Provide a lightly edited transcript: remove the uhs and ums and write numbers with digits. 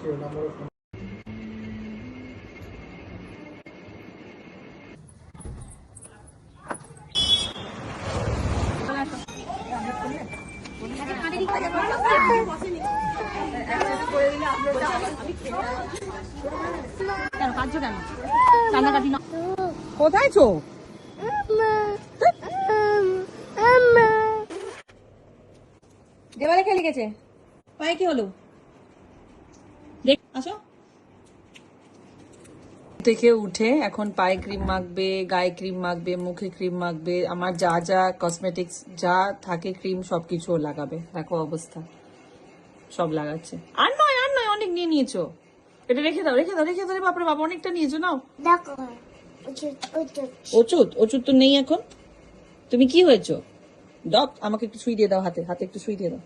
কোথায় চো? দেওয়ালে কে লিখেছে? পায়ে কি হলো? দেখ, আসো। থেকে উঠে এখন পায়ে ক্রিম মাখবে, গায়ে ক্রিম মাখবে, মুখে ক্রিম মাখবে, আমার যা যা কসমেটিক্স যা থাকে ক্রিম সবকিছু লাগাবে। দেখো অবস্থা, সব লাগাচ্ছে। আর নয় অনেক নিয়ে নিয়েছো। এটা রেখে দাও রে বাপরে বাবা, অনেকটা নিয়েছো। নাও ওষুধ তো নেই এখন। তুমি কি হয়েছো? ডক, আমাকে একটু সুই দিয়ে দাও, হাতে একটু সুই দিয়ে দাও।